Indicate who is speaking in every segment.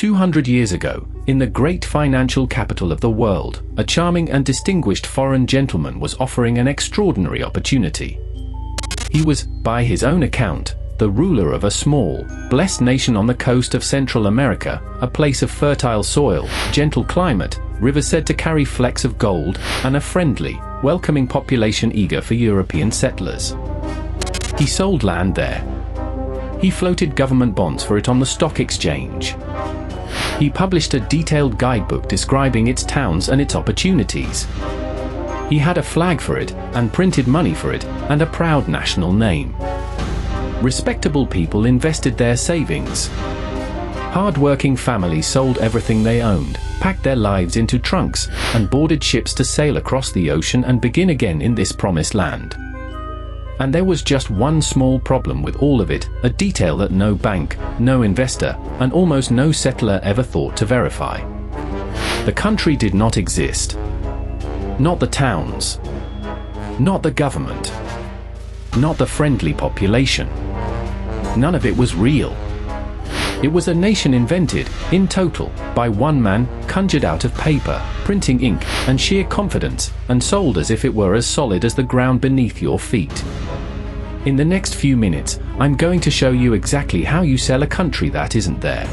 Speaker 1: 200 years ago, in the great financial capital of the world, a charming and distinguished foreign gentleman was offering an extraordinary opportunity. He was, by his own account, the ruler of a small, blessed nation on the coast of Central America, a place of fertile soil, gentle climate, rivers said to carry flecks of gold, and a friendly, welcoming population eager for European settlers. He sold land there. He floated government bonds for it on the stock exchange. He published a detailed guidebook describing its towns and its opportunities. He had a flag for it, and printed money for it, and a proud national name. Respectable people invested their savings. Hard-working families sold everything they owned, packed their lives into trunks, and boarded ships to sail across the ocean and begin again in this promised land. And there was just one small problem with all of it, a detail that no bank, no investor, and almost no settler ever thought to verify. The country did not exist. Not the towns. Not the government. Not the friendly population. None of it was real. It was a nation invented, in total, by one man, conjured out of paper, printing ink, and sheer confidence, and sold as if it were as solid as the ground beneath your feet. In the next few minutes, I'm going to show you exactly how you sell a country that isn't there.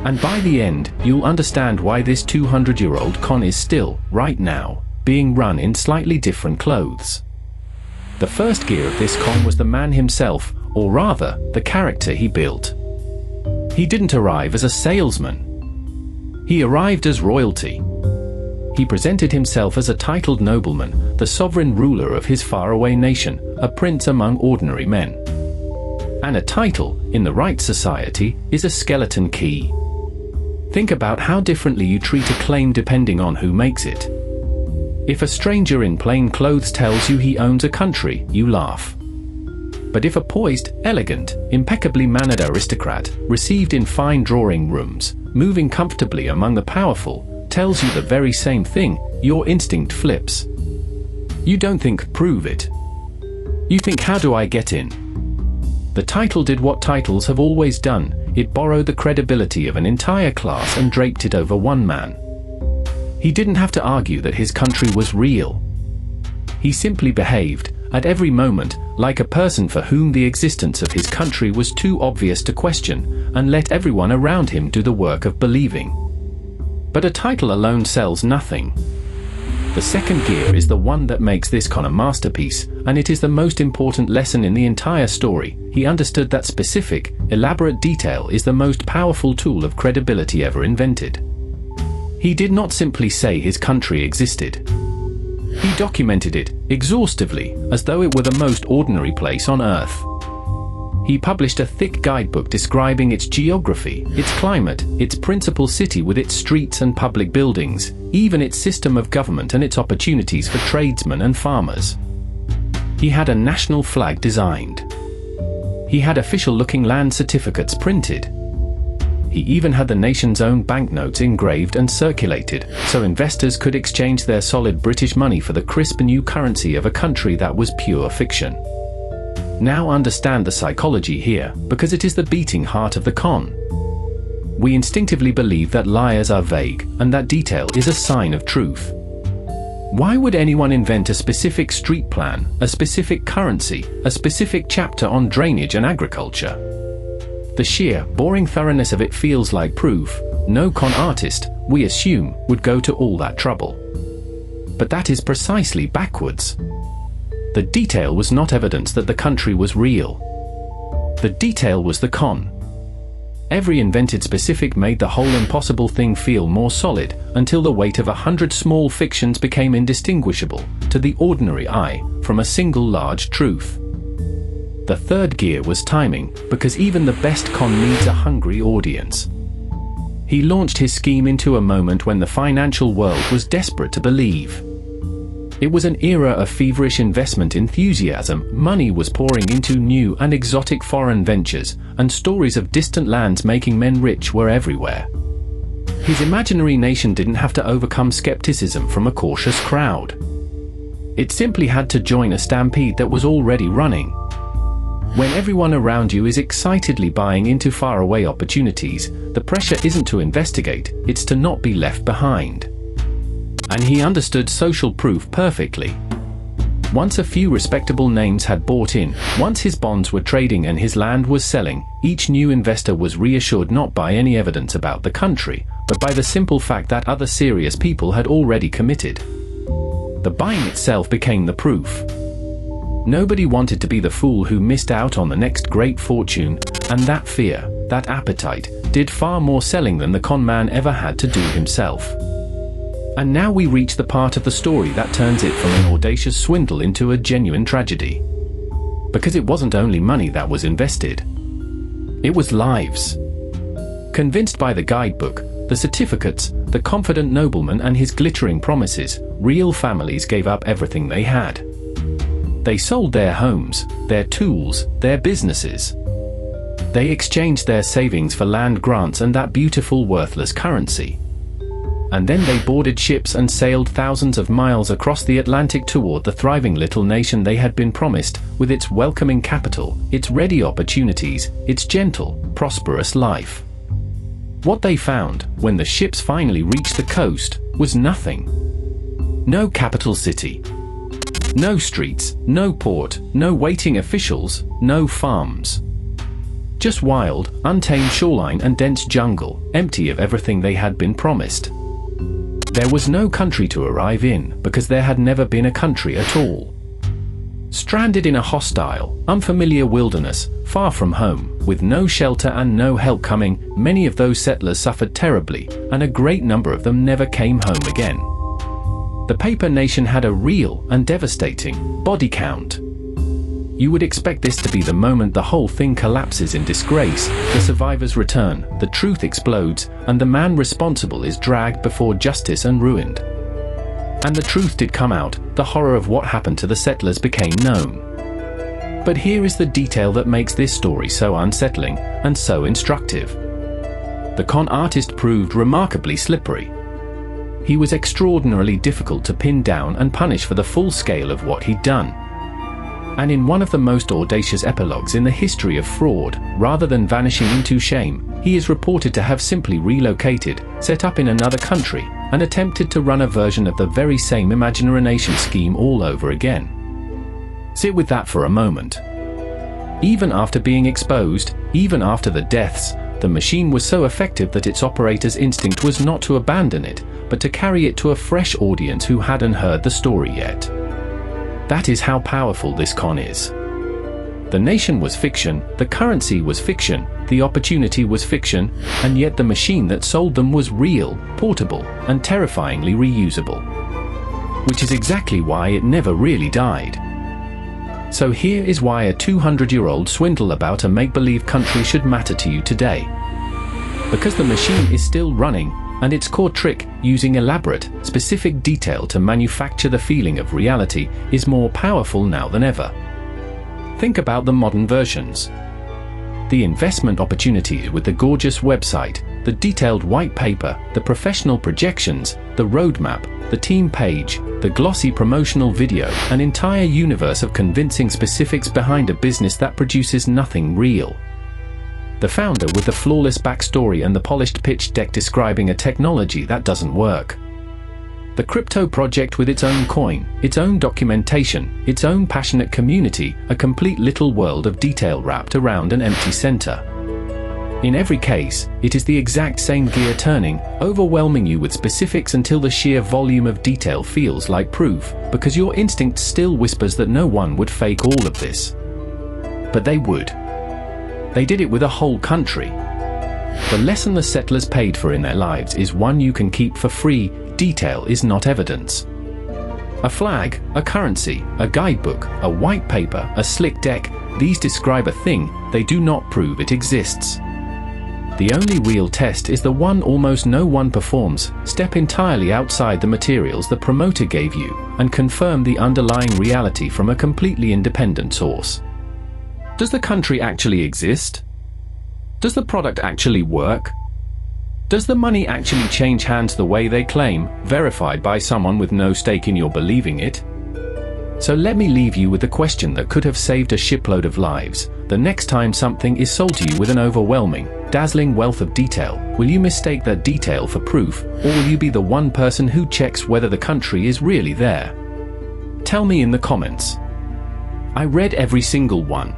Speaker 1: And by the end, you'll understand why this 200-year-old con is still, right now, being run in slightly different clothes. The first gear of this con was the man himself, or rather, the character he built. He didn't arrive as a salesman. He arrived as royalty. He presented himself as a titled nobleman, the sovereign ruler of his faraway nation, a prince among ordinary men. And a title, in the right society, is a skeleton key. Think about how differently you treat a claim depending on who makes it. If a stranger in plain clothes tells you he owns a country, you laugh. But if a poised, elegant, impeccably mannered aristocrat, received in fine drawing rooms, moving comfortably among the powerful, tells you the very same thing, your instinct flips. You don't think, prove it. You think, how do I get in? The title did what titles have always done, it borrowed the credibility of an entire class and draped it over one man. He didn't have to argue that his country was real. He simply behaved, at every moment, like a person for whom the existence of his country was too obvious to question, and let everyone around him do the work of believing. But a title alone sells nothing. The second gear is the one that makes this con a masterpiece, and it is the most important lesson in the entire story. He understood that specific, elaborate detail is the most powerful tool of credibility ever invented. He did not simply say his country existed. He documented it, exhaustively, as though it were the most ordinary place on Earth. He published a thick guidebook describing its geography, its climate, its principal city with its streets and public buildings, even its system of government and its opportunities for tradesmen and farmers. He had a national flag designed. He had official-looking land certificates printed. He even had the nation's own banknotes engraved and circulated, so investors could exchange their solid British money for the crisp new currency of a country that was pure fiction. Now understand the psychology here, because it is the beating heart of the con. We instinctively believe that liars are vague, and that detail is a sign of truth. Why would anyone invent a specific street plan, a specific currency, a specific chapter on drainage and agriculture? The sheer, boring thoroughness of it feels like proof. No con artist, we assume, would go to all that trouble. But that is precisely backwards. The detail was not evidence that the country was real. The detail was the con. Every invented specific made the whole impossible thing feel more solid, until the weight of 100 small fictions became indistinguishable, to the ordinary eye, from a single large truth. The third gear was timing, because even the best con needs a hungry audience. He launched his scheme into a moment when the financial world was desperate to believe. It was an era of feverish investment enthusiasm. Money was pouring into new and exotic foreign ventures, and stories of distant lands making men rich were everywhere. His imaginary nation didn't have to overcome skepticism from a cautious crowd. It simply had to join a stampede that was already running. When everyone around you is excitedly buying into faraway opportunities, the pressure isn't to investigate, it's to not be left behind. And he understood social proof perfectly. Once a few respectable names had bought in, once his bonds were trading and his land was selling, each new investor was reassured not by any evidence about the country, but by the simple fact that other serious people had already committed. The buying itself became the proof. Nobody wanted to be the fool who missed out on the next great fortune, and that fear, that appetite, did far more selling than the con man ever had to do himself. And now we reach the part of the story that turns it from an audacious swindle into a genuine tragedy. Because it wasn't only money that was invested. It was lives. Convinced by the guidebook, the certificates, the confident nobleman and his glittering promises, real families gave up everything they had. They sold their homes, their tools, their businesses. They exchanged their savings for land grants and that beautiful worthless currency. And then they boarded ships and sailed thousands of miles across the Atlantic toward the thriving little nation they had been promised, with its welcoming capital, its ready opportunities, its gentle, prosperous life. What they found, when the ships finally reached the coast, was nothing. No capital city. No streets, no port, no waiting officials, no farms. Just wild, untamed shoreline and dense jungle, empty of everything they had been promised. There was no country to arrive in, because there had never been a country at all. Stranded in a hostile, unfamiliar wilderness, far from home, with no shelter and no help coming, many of those settlers suffered terribly, and a great number of them never came home again. The paper nation had a real and devastating body count. You would expect this to be the moment the whole thing collapses in disgrace, the survivors return, the truth explodes, and the man responsible is dragged before justice and ruined. And the truth did come out, the horror of what happened to the settlers became known. But here is the detail that makes this story so unsettling and so instructive. The con artist proved remarkably slippery. He was extraordinarily difficult to pin down and punish for the full scale of what he'd done. And in one of the most audacious epilogues in the history of fraud, rather than vanishing into shame, he is reported to have simply relocated, set up in another country, and attempted to run a version of the very same imagination scheme all over again. Sit with that for a moment. Even after being exposed, even after the deaths, the machine was so effective that its operator's instinct was not to abandon it, but to carry it to a fresh audience who hadn't heard the story yet. That is how powerful this con is. The nation was fiction, the currency was fiction, the opportunity was fiction, and yet the machine that sold them was real, portable, and terrifyingly reusable. Which is exactly why it never really died. So here is why a 200-year-old swindle about a make-believe country should matter to you today. Because the machine is still running, and its core trick, using elaborate, specific detail to manufacture the feeling of reality, is more powerful now than ever. Think about the modern versions. The investment opportunities with the gorgeous website, the detailed white paper, the professional projections, the roadmap, the team page, the glossy promotional video, an entire universe of convincing specifics behind a business that produces nothing real. The founder with the flawless backstory and the polished pitch deck describing a technology that doesn't work. The crypto project with its own coin, its own documentation, its own passionate community, a complete little world of detail wrapped around an empty center. In every case, it is the exact same gear turning, overwhelming you with specifics until the sheer volume of detail feels like proof, because your instinct still whispers that no one would fake all of this. But they would. They did it with a whole country. The lesson the settlers paid for in their lives is one you can keep for free. Detail is not evidence. A flag, a currency, a guidebook, a white paper, a slick deck, these describe a thing, they do not prove it exists. The only real test is the one almost no one performs. Step entirely outside the materials the promoter gave you, and confirm the underlying reality from a completely independent source. Does the country actually exist? Does the product actually work? Does the money actually change hands the way they claim, verified by someone with no stake in your believing it? So let me leave you with the question that could have saved a shipload of lives. The next time something is sold to you with an overwhelming, dazzling wealth of detail, will you mistake that detail for proof, or will you be the one person who checks whether the country is really there? Tell me in the comments. I read every single one.